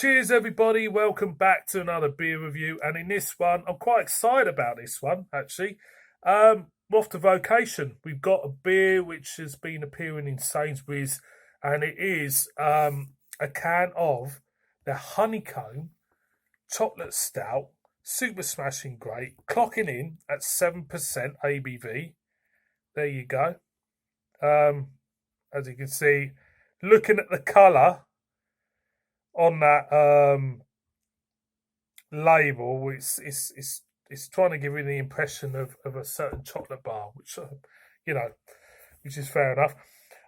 Cheers, everybody. Welcome back to another beer review. And in this one, I'm quite excited about this one, actually. We're off to Vocation. We've got a beer which has been appearing in Sainsbury's, and it is a can of the Honeycomb Chocolate Stout, super smashing great, clocking in at 7% ABV. There you go. As you can see, looking at the colour on that label, it's trying to give you the impression of a certain chocolate bar, which which is fair enough.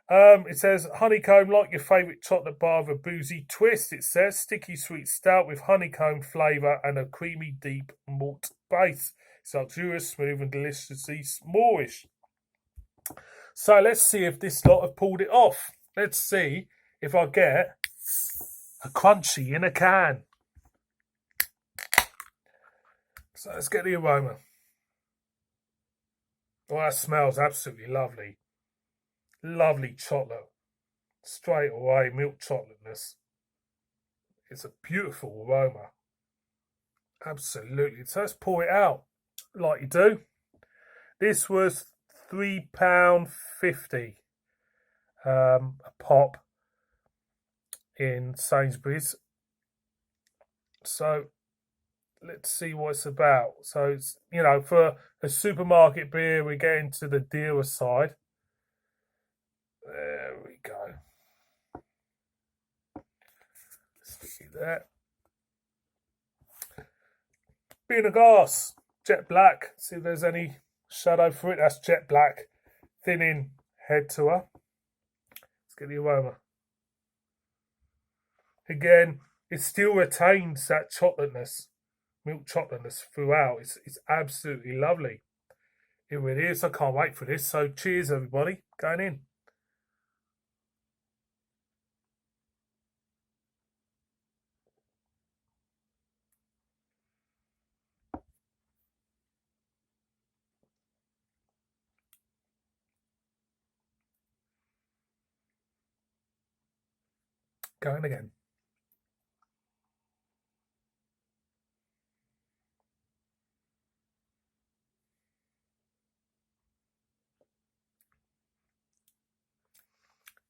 It says honeycomb, like your favourite chocolate bar with a boozy twist. It says sticky sweet stout with honeycomb flavour and a creamy deep malt base. It's luxurious, smooth and deliciously smallish. So let's see if this lot have pulled it off. Let's see if I get a crunchy in a can. So let's get the aroma. Oh, that smells absolutely lovely. Lovely chocolate. Straight away, milk chocolateness. It's a beautiful aroma. Absolutely. So let's pour it out like you do. This was £3.50 a pop in Sainsbury's. So let's see what it's about. So it's, for a supermarket beer, we're getting to the dearer side. There we go. Stick it there. Being a glass, jet black. See if there's any shadow for it. That's jet black. Thinning head to her. Let's get the aroma. Again, it still retains that chocolateness, milk chocolateness throughout. It's absolutely lovely. It really is. I can't wait for this. So cheers, everybody. Going in. Going again.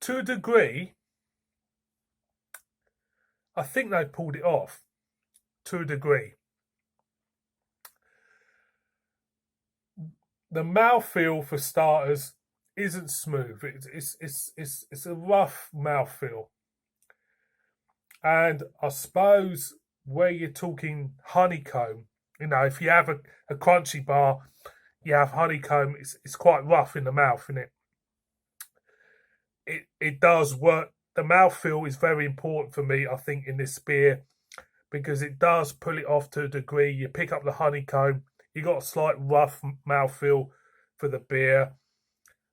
To a degree, I think they pulled it off. To a degree. The mouthfeel, for starters, isn't smooth. It's a rough mouthfeel. And I suppose where you're talking honeycomb, if you have a crunchy bar, you have honeycomb, it's quite rough in the mouth, isn't it? It does work. The mouthfeel is very important for me, I think, in this beer, because it does pull it off to a degree. You pick up the honeycomb, you got a slight rough mouthfeel for the beer.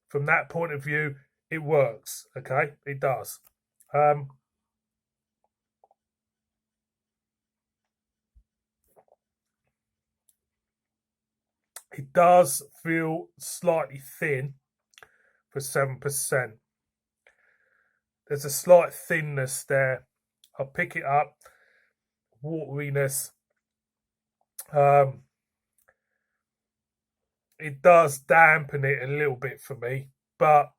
From that point of view, it works. Okay, it does. It does feel slightly thin for 7%. There's a slight thinness there. I'll pick it up. Wateriness. It does dampen it a little bit for me, but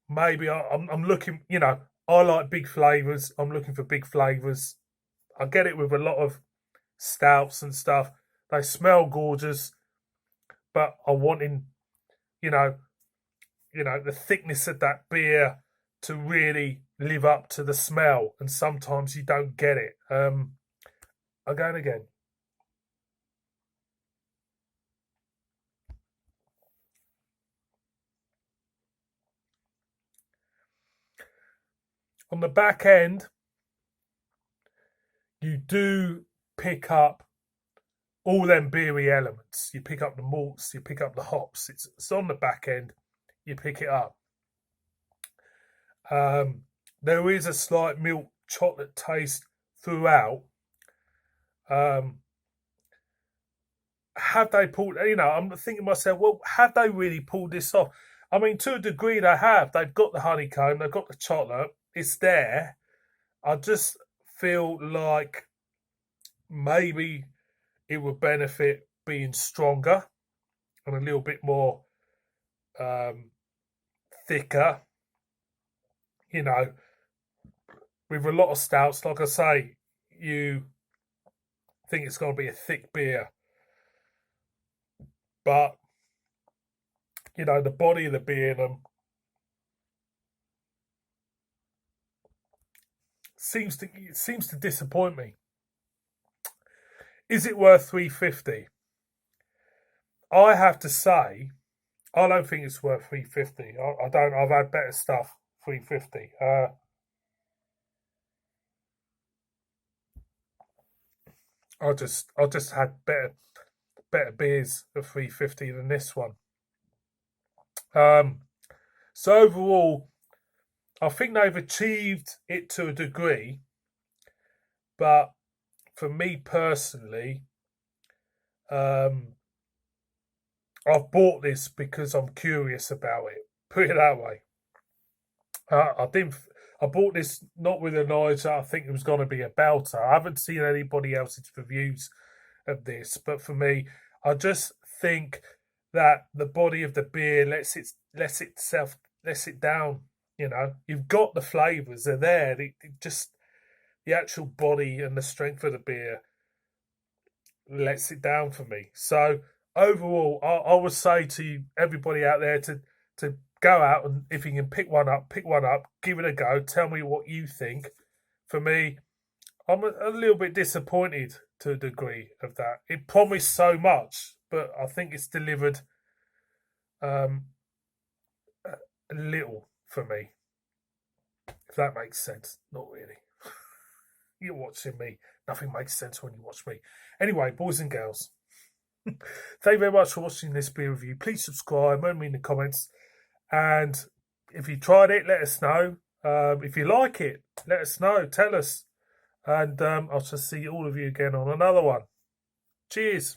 maybe I'm looking, I like big flavours. I'm looking for big flavours. I get it with a lot of stouts and stuff. They smell gorgeous, but I'm wanting, the thickness of that beer to really live up to the smell, and sometimes you don't get it. Again. On the back end, you do pick up all them beery elements. You pick up the malts, you pick up the hops. It's on the back end, you pick it up. There is a slight milk chocolate taste throughout. Have they pulled, I'm thinking to myself, well, have they really pulled this off? I mean, to a degree they have. They've got the honeycomb, they've got the chocolate, it's there. I just feel like maybe it would benefit being stronger and a little bit more thicker. You know, with a lot of stouts, like I say, you think it's going to be a thick beer, but you know, the body of the beer in them seems to disappoint me. Is it worth $3.50? I have to say, I don't think it's worth $3.50. I don't. I've had better stuff. $3.50. I just had better beers at $3.50 than this one. So overall, I think they've achieved it to a degree, but for me personally, I've bought this because I'm curious about it. Put it that way. I bought this not with an eye that I think it was going to be a belter. I haven't seen anybody else's reviews of this, but for me, I just think that the body of the beer lets it down. You know, you've got the flavors; they're there. Just the actual body and the strength of the beer lets it down for me. So overall, I would say to everybody out there to go out, and if you can pick one up, give it a go. Tell me what you think. For me, I'm a little bit disappointed to a degree of that. It promised so much, but I think it's delivered a little for me. If that makes sense. Not really. You're watching me. Nothing makes sense when you watch me. Anyway, boys and girls, thank you very much for watching this beer review. Please subscribe, leave me in the comments. And if you tried it, let us know. If you like it, let us know. Tell us. And I'll just see all of you again on another one. Cheers.